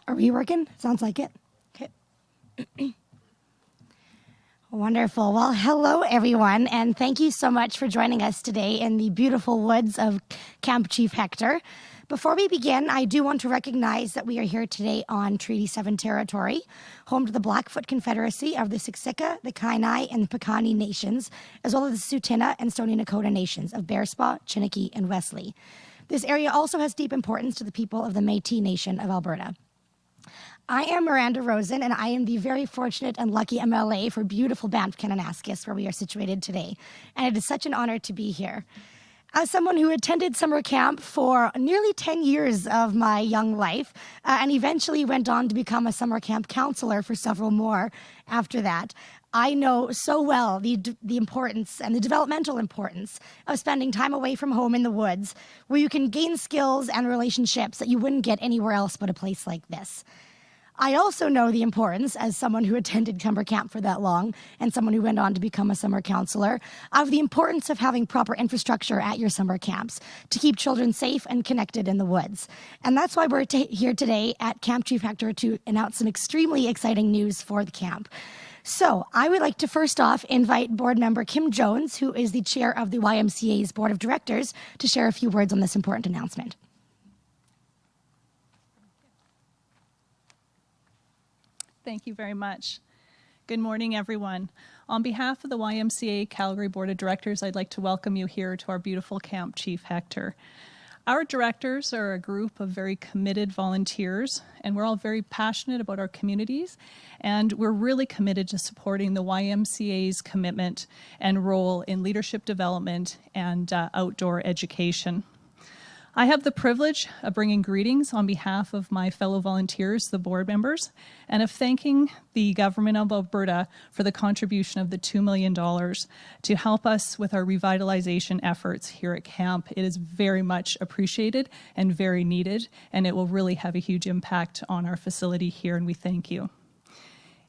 Are we working? Sounds like it. Okay. Wonderful. Well, hello, everyone, and thank you so much for joining us today in the beautiful woods of Camp Chief Hector. Before we begin, I do want to recognize that we are here today on Treaty 7 territory, home to the Blackfoot Confederacy of the Siksika, the Kainai, and the Piikani nations, as well as the Tsuut'ina and Stoney Nakoda nations of Bearspaw, Chiniki, and Wesley. This area also has deep importance to the people of the Métis Nation of Alberta. I am Miranda Rosen, and I am the very fortunate and lucky MLA for beautiful Banff Kananaskis, where we are situated today. And it is such an honor to be here. As someone who attended summer camp for nearly 10 years of my young life, and eventually went on to become a summer camp counselor for several more after that, I know so well the importance and the developmental importance of spending time away from home in the woods, where you can gain skills and relationships that you wouldn't get anywhere else but a place like this. I also know the importance, as someone who attended summer camp for that long and someone who went on to become a summer counselor, of the importance of having proper infrastructure at your summer camps to keep children safe and connected in the woods. And that's why we're here today at Camp Chief Hector to announce some extremely exciting news for the camp. So I would like to first off invite board member Kim Jones, who is the chair of the YMCA's board of directors, to share a few words on this important announcement. Thank you very much. Good morning, everyone. On behalf of the YMCA Calgary Board of Directors, I'd like to welcome you here to our beautiful Camp Chief Hector. Our directors are a group of very committed volunteers, and we're all very passionate about our communities, and we're really committed to supporting the YMCA's commitment and role in leadership development and outdoor education. I have the privilege of bringing greetings on behalf of my fellow volunteers, the board members, and of thanking the Government of Alberta for the contribution of the $2 million to help us with our revitalization efforts here at camp. It is very much appreciated and very needed, and it will really have a huge impact on our facility here, and we thank you.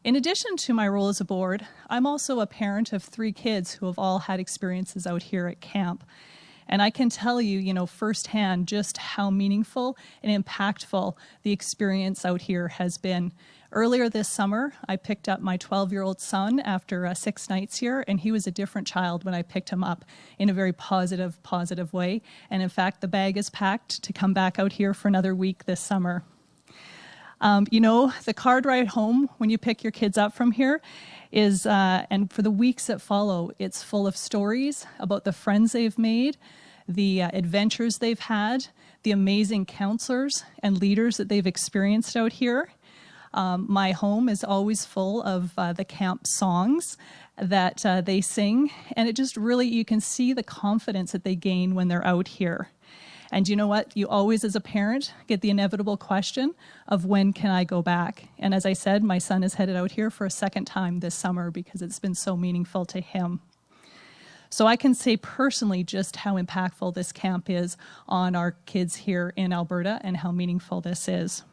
In addition to my role as a board, I'm also a parent of 3 kids who have all had experiences out here at camp. And I can tell you, firsthand just how meaningful and impactful the experience out here has been. Earlier this summer, I picked up my 12-year-old son after 6 nights here, and he was a different child when I picked him up in a very positive way. And in fact, the bag is packed to come back out here for another week this summer. The car ride home when you pick your kids up from here is, and for the weeks that follow, it's full of stories about the friends they've made, the adventures they've had, the amazing counselors and leaders that they've experienced out here. My home is always full of the camp songs that they sing, and it just really, you can see the confidence that they gain when they're out here. And you know what? You always, as a parent, get the inevitable question of when can I go back? And as I said, my son is headed out here for a second time this summer because it's been so meaningful to him. So I can say personally just how impactful this camp is on our kids here in Alberta and how meaningful this is.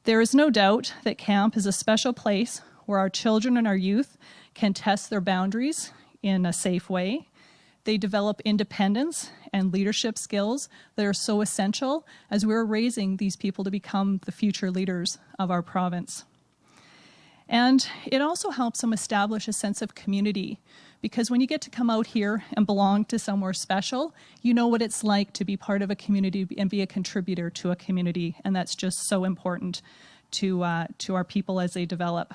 There is no doubt that camp is a special place where our children and our youth can test their boundaries in a safe way. They develop independence and leadership skills that are so essential as we're raising these people to become the future leaders of our province. And it also helps them establish a sense of community, because when you get to come out here and belong to somewhere special, you know what it's like to be part of a community and be a contributor to a community, and that's just so important to our people as they develop.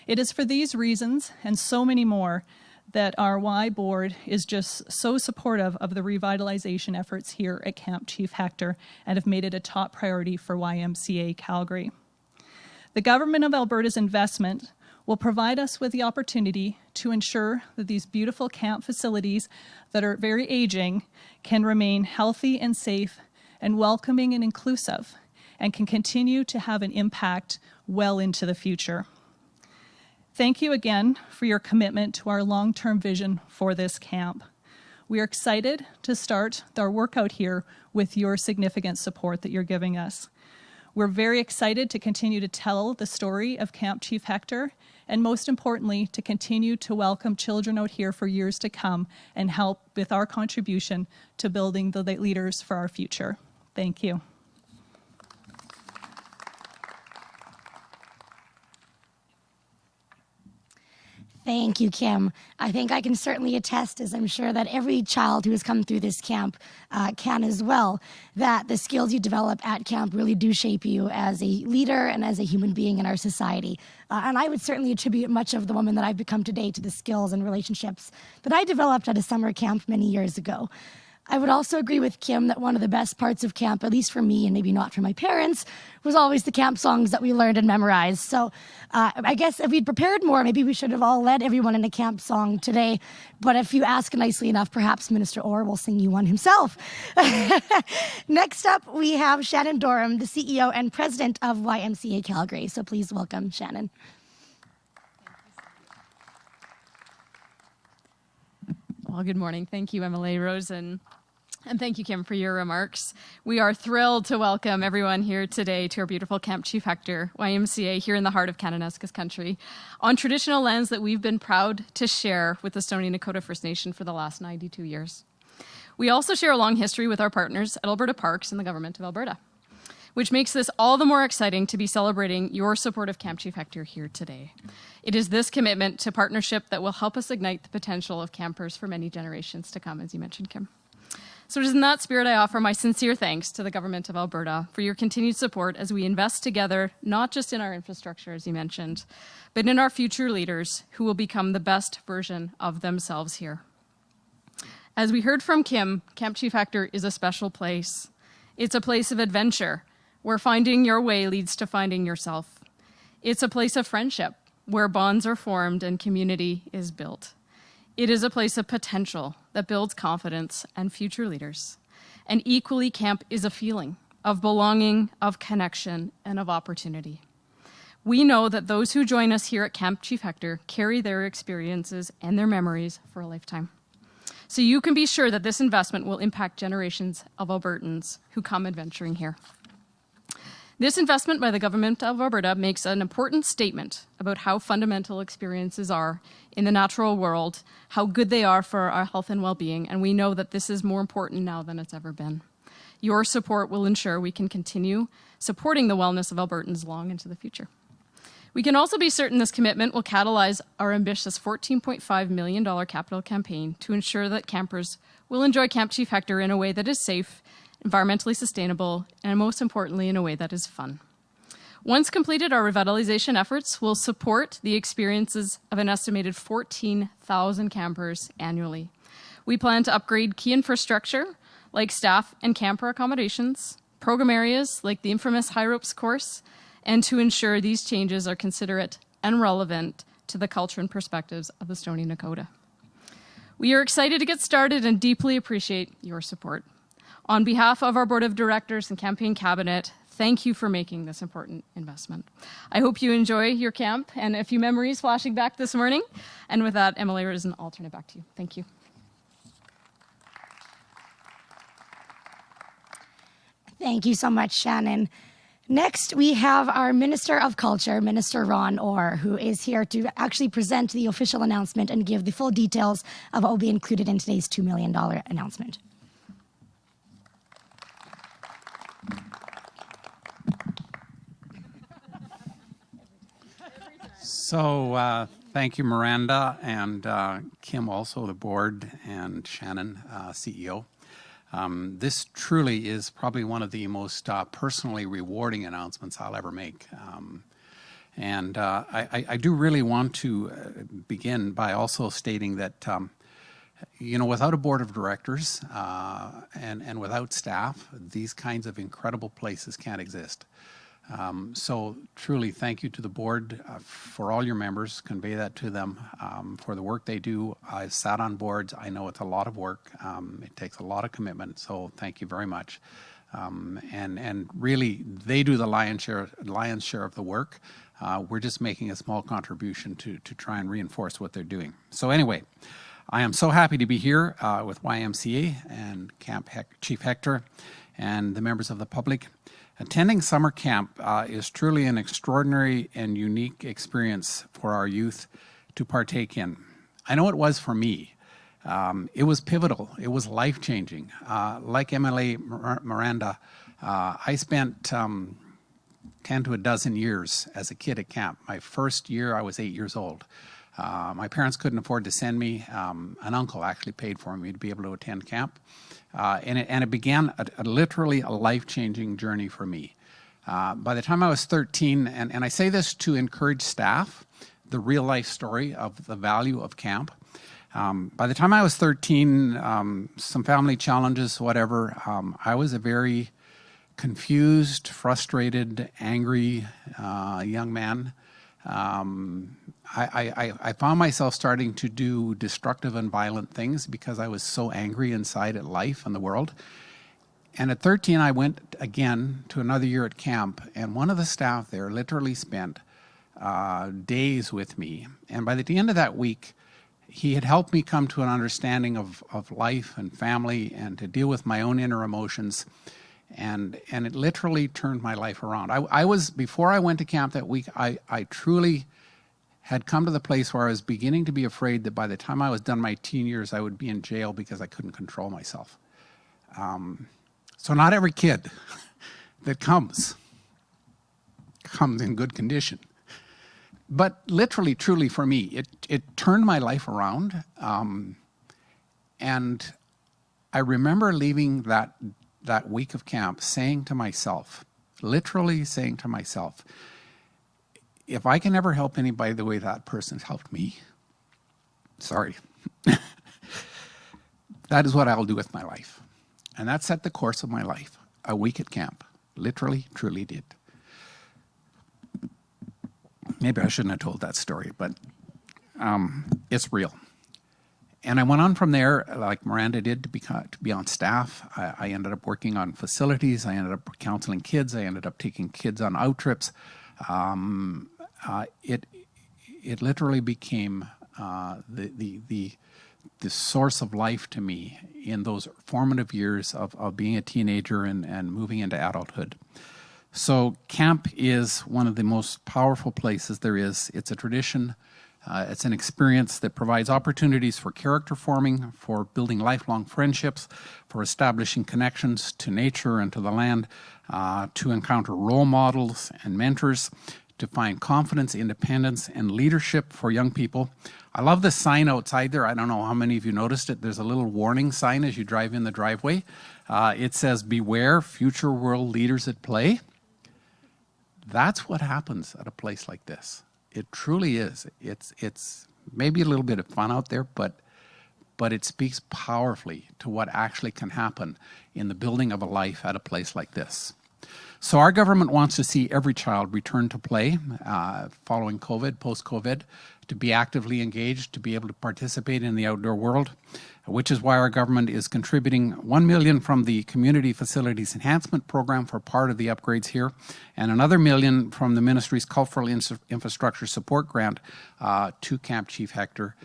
It is for these reasons and so many more that our Y board is just so supportive of the revitalization efforts here at Camp Chief Hector and have made it a top priority for YMCA Calgary. The Government of Alberta's investment will provide us with the opportunity to ensure that these beautiful camp facilities that are very aging can remain healthy and safe and welcoming and inclusive, and can continue to have an impact well into the future. Thank you again for your commitment to our long-term vision for this camp. We are excited to start our work out here with your significant support that you're giving us. We're very excited to continue to tell the story of Camp Chief Hector, and most importantly, to continue to welcome children out here for years to come and help with our contribution to building the leaders for our future. Thank you. Thank you, Kim. I think I can certainly attest, as I'm sure that every child who has come through this camp can as well, that the skills you develop at camp really do shape you as a leader and as a human being in our society. And I would certainly attribute much of the woman that I've become today to the skills and relationships that I developed at a summer camp many years ago. I would also agree with Kim that one of the best parts of camp, at least for me and maybe not for my parents, was always the camp songs that we learned and memorized. So I guess if we'd prepared more, maybe we should have all led everyone in a camp song today. But if you ask nicely enough, perhaps Minister Orr will sing you one himself. Next up, we have Shannon Dorham, the CEO and President of YMCA Calgary. So please welcome Shannon. Well, good morning. Thank you, Emily Rosen. And thank you, Kim, for your remarks. We are thrilled to welcome everyone here today to our beautiful Camp Chief Hector, YMCA, here in the heart of Kanenaskis country, on traditional lands that we've been proud to share with the Stoney Nakoda First Nation for the last 92 years. We also share a long history with our partners at Alberta Parks and the Government of Alberta, which makes this all the more exciting to be celebrating your support of Camp Chief Hector here today. It is this commitment to partnership that will help us ignite the potential of campers for many generations to come, as you mentioned, Kim. So it is in that spirit I offer my sincere thanks to the Government of Alberta for your continued support as we invest together, not just in our infrastructure, as you mentioned, but in our future leaders who will become the best version of themselves here. As we heard from Kim, Camp Chief Hector is a special place. It's a place of adventure, where finding your way leads to finding yourself. It's a place of friendship, where bonds are formed and community is built. It is a place of potential that builds confidence and future leaders. And equally, camp is a feeling of belonging, of connection, and of opportunity. We know that those who join us here at Camp Chief Hector carry their experiences and their memories for a lifetime. So you can be sure that this investment will impact generations of Albertans who come adventuring here. This investment by the Government of Alberta makes an important statement about how fundamental experiences are in the natural world, how good they are for our health and well-being, and we know that this is more important now than it's ever been. Your support will ensure we can continue supporting the wellness of Albertans long into the future. We can also be certain this commitment will catalyze our ambitious $14.5 million capital campaign to ensure that campers will enjoy Camp Chief Hector in a way that is safe, environmentally sustainable, and most importantly, in a way that is fun. Once completed, our revitalization efforts will support the experiences of an estimated 14,000 campers annually. We plan to upgrade key infrastructure like staff and camper accommodations, program areas like the infamous High Ropes course, and to ensure these changes are considerate and relevant to the culture and perspectives of the Stoney Nakoda. We are excited to get started and deeply appreciate your support. On behalf of our Board of Directors and Campaign Cabinet, thank you for making this important investment. I hope you enjoy your camp and a few memories flashing back this morning. And with that, Emily Rosen, I'll turn it back to you. Thank you. Thank you so much, Shannon. Next, we have our Minister of Culture, Minister Ron Orr, who is here to actually present the official announcement and give the full details of what will be included in today's $2 million announcement. So thank you, Miranda, and Kim, also the board, and Shannon, CEO. This truly is probably one of the most personally rewarding announcements I'll ever make. I do really want to begin by also stating that, without a board of directors and without staff, these kinds of incredible places can't exist. So truly thank you to the board for all your members. Convey that to them for the work they do. I've sat on boards. I know it's a lot of work. It takes a lot of commitment. So thank you very much. And really, they do the lion's share of the work. We're just making a small contribution to try and reinforce what they're doing. So anyway, I am so happy to be here with YMCA and Camp Chief Hector and the members of the public. Attending summer camp is truly an extraordinary and unique experience for our youth to partake in. I know it was for me. It was pivotal. It was life-changing. Like Emily Miranda, I spent 10 to a dozen years as a kid at camp. My first year, I was 8 years old. My parents couldn't afford to send me. An uncle actually paid for me to be able to attend camp. And it began literally a life-changing journey for me. By the time I was 13, and I say this to encourage staff, the real-life story of the value of camp. By the time I was 13, some family challenges, whatever, I was a very confused, frustrated, angry young man. I found myself starting to do destructive and violent things because I was so angry inside at life and the world. And at 13, I went again to another year at camp, and one of the staff there literally spent days with me. And by the end of that week, he had helped me come to an understanding of life and family and to deal with my own inner emotions. And it literally turned my life around. I was, before I went to camp that week, I truly had come to the place where I was beginning to be afraid that by the time I was done my teen years, I would be in jail because I couldn't control myself. So not every kid that comes in good condition. But literally, truly for me, it turned my life around. And I remember leaving that week of camp saying to myself, literally saying to myself, if I can ever help anybody the way that person's helped me, sorry, that is what I'll do with my life. And that set the course of my life. A week at camp, literally, truly did. Maybe I shouldn't have told that story, but it's real. And I went on from there, like Miranda did, to be on staff. I ended up working on facilities. I ended up counseling kids. I ended up taking kids on out trips. It literally became the source of life to me in those formative years of being a teenager and moving into adulthood. So camp is one of the most powerful places there is. It's a tradition. It's an experience that provides opportunities for character forming, for building lifelong friendships, for establishing connections to nature and to the land, to encounter role models and mentors, to find confidence, independence, and leadership for young people. I love the sign outside there. I don't know how many of you noticed it. There's a little warning sign as you drive in the driveway. It says, "Beware, future world leaders at play." That's what happens at a place like this. It truly is. It's maybe a little bit of fun out there, but it speaks powerfully to what actually can happen in the building of a life at a place like this. So our government wants to see every child return to play following COVID, post-COVID, to be actively engaged, to be able to participate in the outdoor world, which is why our government is contributing $1 million from the Community Facilities Enhancement Program for part of the upgrades here, and another $1 million from the Ministry's Cultural Infrastructure Support Grant to Camp Chief Hector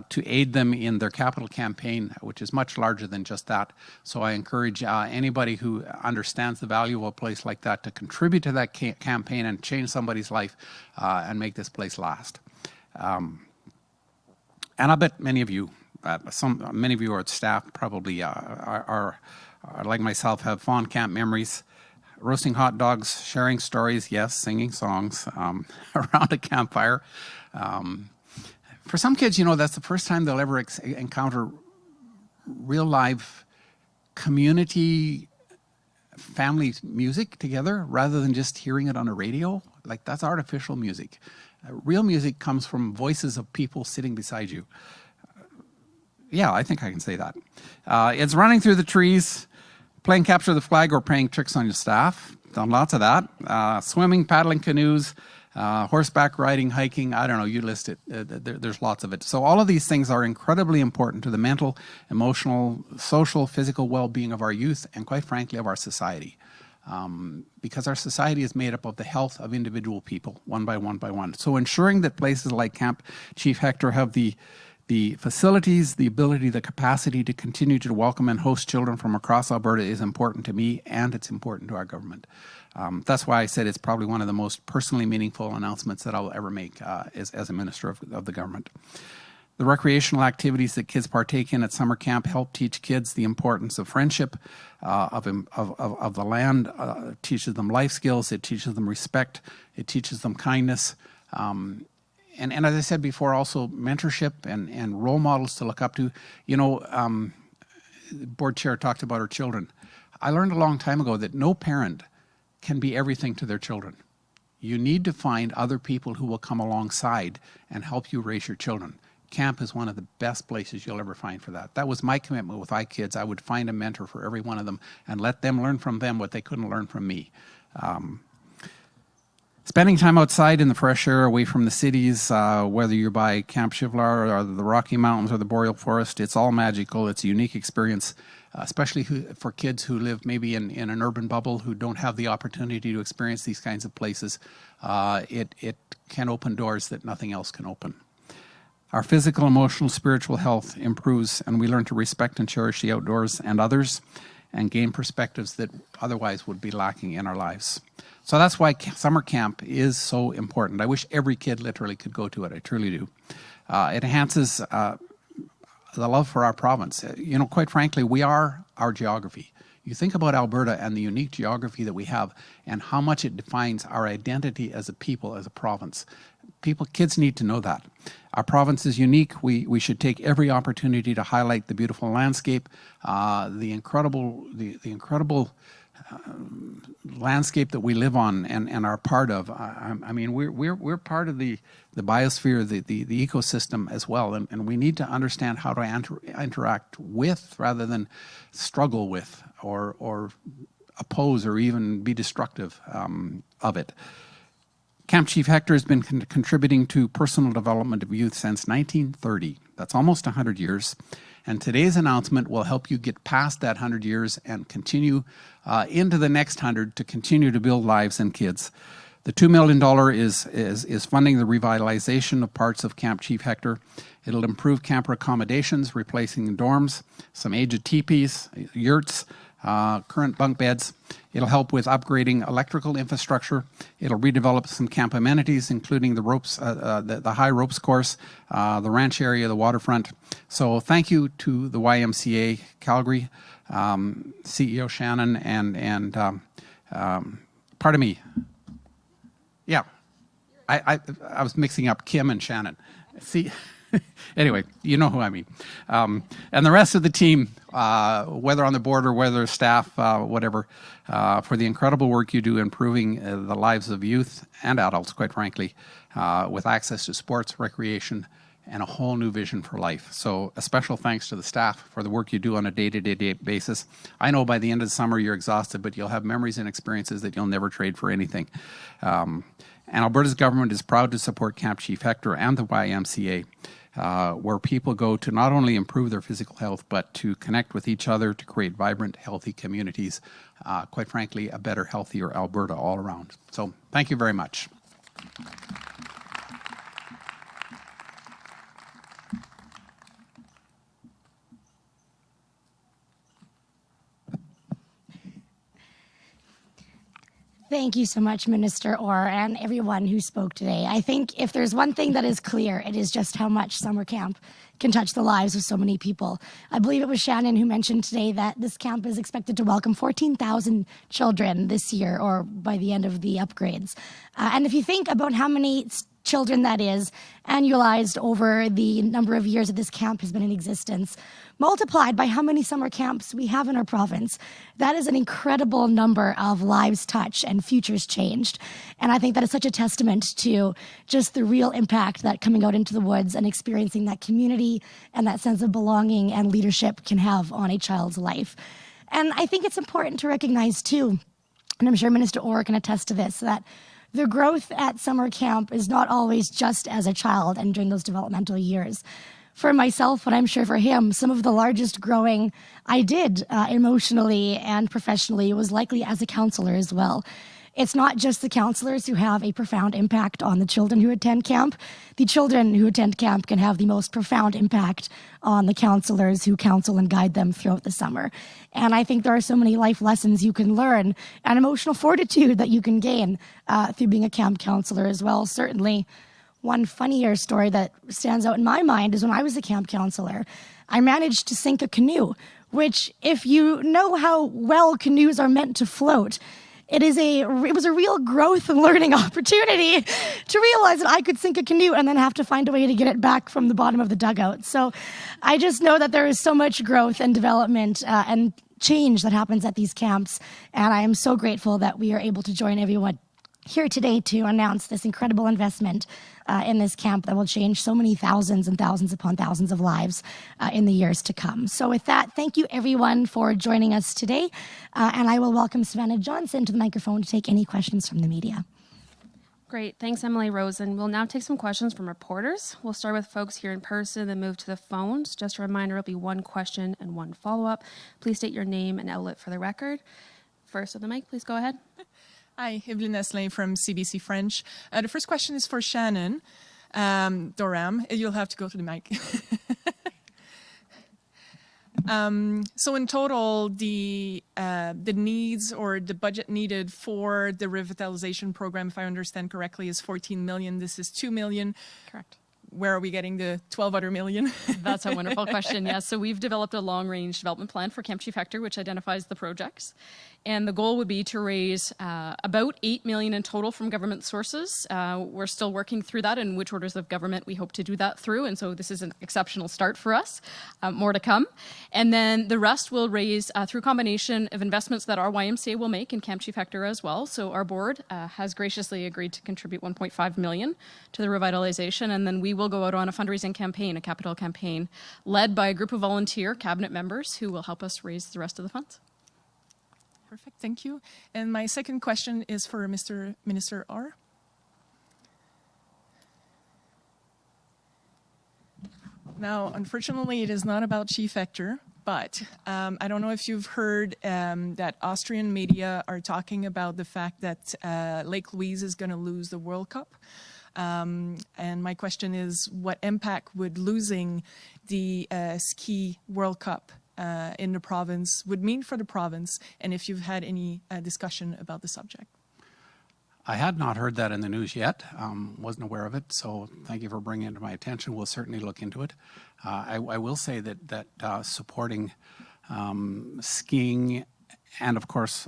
to aid them in their capital campaign, which is much larger than just that. So I encourage anybody who understands the value of a place like that to contribute to that campaign and change somebody's life and make this place last. And I bet many of you, many of you are staff probably are like myself, have fond camp memories. Roasting hot dogs, sharing stories, yes, singing songs around a campfire. For some kids, you know, that's the first time they'll ever encounter real live community family music together rather than just hearing it on a radio. Like, that's artificial music. Real music comes from voices of people sitting beside you. Yeah, I think I can say that. It's running through the trees, playing capture the flag or playing tricks on your staff. Done lots of that. Swimming, paddling canoes, horseback riding, hiking. I don't know, you list it. There's lots of it. So all of these things are incredibly important to the mental, emotional, social, physical well-being of our youth and, quite frankly, of our society. Because our society is made up of the health of individual people, one by one by one. So ensuring that places like Camp Chief Hector have the facilities, the ability, the capacity to continue to welcome and host children from across Alberta is important to me, and it's important to our government. That's why I said it's probably one of the most personally meaningful announcements that I'll ever make as a minister of the government. The recreational activities that kids partake in at summer camp help teach kids the importance of friendship, of the land, teaches them life skills, it teaches them respect, it teaches them kindness. and as I said before, also mentorship and role models to look up to. You know, the board chair talked about her children. I learned a long time ago that no parent can be everything to their children. You need to find other people who will come alongside and help you raise your children. Camp is one of the best places you'll ever find for that. That was my commitment with my kids. I would find a mentor for every one of them and let them learn from them what they couldn't learn from me. Spending time outside in the fresh air, away from the cities, whether you're by Camp Chivlar or the Rocky Mountains or the Boreal Forest, it's all magical. It's a unique experience, especially for kids who live maybe in an urban bubble who don't have the opportunity to experience these kinds of places. It can open doors that nothing else can open. Our physical, emotional, spiritual health improves, and we learn to respect and cherish the outdoors and others, and gain perspectives that otherwise would be lacking in our lives. So that's why summer camp is so important. I wish every kid literally could go to it. I truly do. It enhances the love for our province. You know, quite frankly, we are our geography. You think about Alberta and the unique geography that we have and how much it defines our identity as a people, as a province. Kids need to know that. Our province is unique. We should take every opportunity to highlight the beautiful landscape, the incredible landscape that we live on and are part of. I mean, we're part of the biosphere, the ecosystem as well, and we need to understand how to interact with rather than struggle with or oppose or even be destructive of it. Camp Chief Hector has been contributing to personal development of youth since 1930. That's almost 100 years. And today's announcement will help you get past that 100 years and continue into the next 100 to continue to build lives in kids. The $2 million is funding the revitalization of parts of Camp Chief Hector. It'll improve camper accommodations, replacing dorms, some aged teepees, yurts, current bunk beds. It'll help with upgrading electrical infrastructure. It'll redevelop some camp amenities, including the ropes, the high ropes course, the ranch area, the waterfront. So thank you to the YMCA Calgary, CEO Shannon, and pardon me. Yeah, I was mixing up Kim and Shannon. See. Anyway, you know who I mean. And the rest of the team, whether on the board or whether staff, whatever, for the incredible work you do improving the lives of youth and adults, quite frankly, with access to sports, recreation, and a whole new vision for life. So a special thanks to the staff for the work you do on a day-to-day basis. I know by the end of the summer you're exhausted, but you'll have memories and experiences that you'll never trade for anything. And Alberta's government is proud to support Camp Chief Hector and the YMCA, where people go to not only improve their physical health, but to connect with each other, to create vibrant, healthy communities, quite frankly, a better, healthier Alberta all around. So thank you very much. Thank you so much, Minister Orr, and everyone who spoke today. I think if there's one thing that is clear, it is just how much summer camp can touch the lives of so many people. I believe it was Shannon who mentioned today that this camp is expected to welcome 14,000 children this year or by the end of the upgrades. And if you think about how many children that is annualized over the number of years that this camp has been in existence, multiplied by how many summer camps we have in our province, that is an incredible number of lives touched and futures changed. And I think that is such a testament to just the real impact that coming out into the woods and experiencing that community and that sense of belonging and leadership can have on a child's life. And I think it's important to recognize too, and I'm sure Minister Orr can attest to this, that the growth at summer camp is not always just as a child and during those developmental years. For myself, but I'm sure for him, some of the largest growing I did emotionally and professionally was likely as a counselor as well. It's not just the counselors who have a profound impact on the children who attend camp. The children who attend camp can have the most profound impact on the counselors who counsel and guide them throughout the summer. And I think there are so many life lessons you can learn and emotional fortitude that you can gain through being a camp counselor as well. Certainly, one funnier story that stands out in my mind is when I was a camp counselor, I managed to sink a canoe, which if you know how well canoes are meant to float, it was a real growth and learning opportunity to realize that I could sink a canoe and then have to find a way to get it back from the bottom of the dugout. So I just know that there is so much growth and development and change that happens at these camps. And I am so grateful that we are able to join everyone here today to announce this incredible investment in this camp that will change so many thousands and thousands upon thousands of lives in the years to come. So with that, thank you everyone for joining us today. And I will welcome Savannah Johnson to the microphone to take any questions from the media. Great. Thanks, Emily Rose. And we'll now take some questions from reporters. We'll start with folks here in person, then move to the phones. Just a reminder, it'll be one question and one follow-up. Please state your name and outlet for the record. First on the mic, please go ahead. Hi, Evelyne Esselin from CBC French. The first question is for Shannon Doram. You'll have to go to the mic. So in total, the needs or the budget needed for the revitalization program, if I understand correctly, is 14 million. This is 2 million. Correct. Where are we getting the 12 other million? That's a wonderful question. Yes, so we've developed a long-range development plan for Camp Chief Hector, which identifies the projects. And the goal would be to raise about 8 million in total from government sources. We're still working through that and which orders of government we hope to do that through. And so this is an exceptional start for us. More to come. And then the rest will raise through a combination of investments that our YMCA will make in Camp Chief Hector as well. So our board has graciously agreed to contribute 1.5 million to the revitalization. And then we will go out on a fundraising campaign, a capital campaign, led by a group of volunteer cabinet members who will help us raise the rest of the funds. Perfect, thank you. And my second question is for Mr. Minister R. Now, unfortunately, it is not about Chief Hector, but I don't know if you've heard that Austrian media are talking about the fact that Lake Louise is going to lose the World Cup. And my question is, what impact would losing the ski World Cup in the province would mean for the province, and if you've had any discussion about the subject? I had not heard that in the news yet, wasn't aware of it, so thank you for bringing it to my attention. We'll certainly look into it. I will say that supporting skiing and, of course,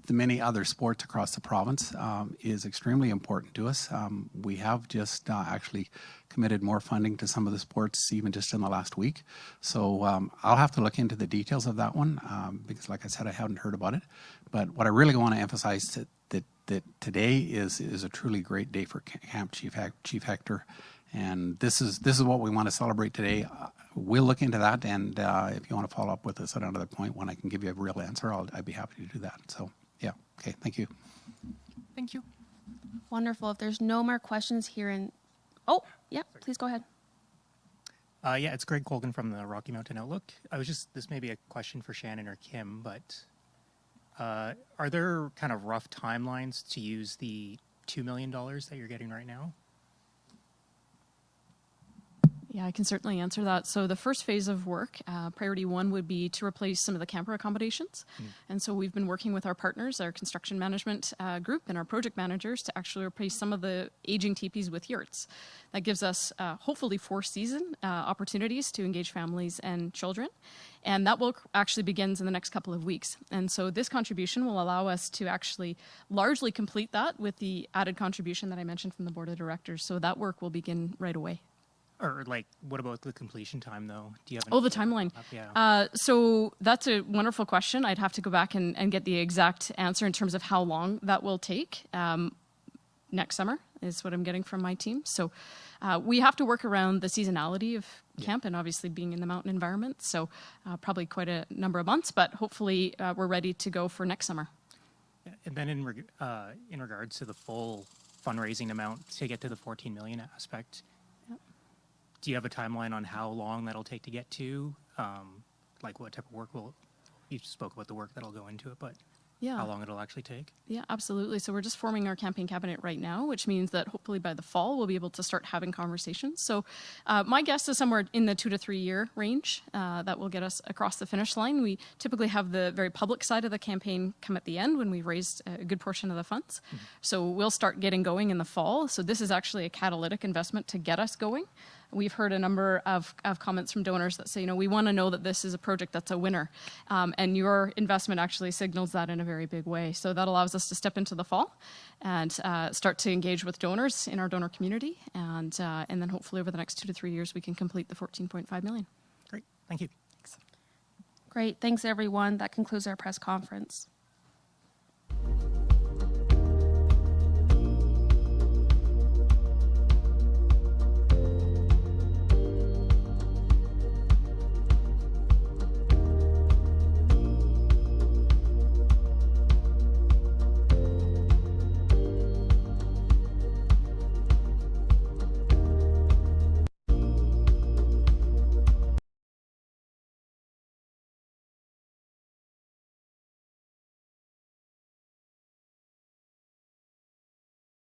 the many other sports across the province is extremely important to us. We have just actually committed more funding to some of the sports even just in the last week. So I'll have to look into the details of that one because, like I said, I hadn't heard about it. But what I really want to emphasize that today is a truly great day for Camp Chief Hector. And this is what we want to celebrate today. We'll look into that, and if you want to follow up with us at another point when I can give you a real answer, I'd be happy to do that. So, yeah, okay, thank you. Thank you. Wonderful. If there's no more questions here in... Oh, yeah, please go ahead. Yeah, it's Greg Colgan from the Rocky Mountain Outlook. This may be a question for Shannon or Kim, but are there kind of rough timelines to use the $2 million that you're getting right now? Yeah, I can certainly answer that. So the first phase of work, priority one, would be to replace some of the camper accommodations. And so we've been working with our partners, our construction management group and our project managers to actually replace some of the aging teepees with yurts. That gives us hopefully 4 season opportunities to engage families and children. And that will actually begins in the next couple of weeks. And so this contribution will allow us to actually largely complete that with the added contribution that I mentioned from the board of directors. So that work will begin right away. Or, like, what about the completion time, though? Do you have the timeline. Yeah. So that's a wonderful question. I'd have to go back and get the exact answer in terms of how long that will take. Next summer is what I'm getting from my team. So we have to work around the seasonality of camp and obviously being in the mountain environment. So probably quite a number of months, but hopefully we're ready to go for next summer. And then in regards to the full fundraising amount to get to the 14 million aspect, do you have a timeline on how long that'll take to get to? Like what type of work you spoke about the work that'll go into it, but how long it'll actually take? Yeah, absolutely. So we're just forming our campaign cabinet right now, which means that hopefully by the fall we'll be able to start having conversations. So my guess is somewhere in the 2 to 3 year range that will get us across the finish line. We typically have the very public side of the campaign come at the end when we've raised a good portion of the funds. So we'll start getting going in the fall. So this is actually a catalytic investment to get us going. We've heard a number of comments from donors that say, we want to know that this is a project that's a winner. And your investment actually signals that in a very big way. So that allows us to step into the fall and start to engage with donors in our donor community. And then hopefully over the next 2 to 3 years, we can complete the $14.5 million. Great. Thank you. Great. Thanks, everyone. That concludes our press conference.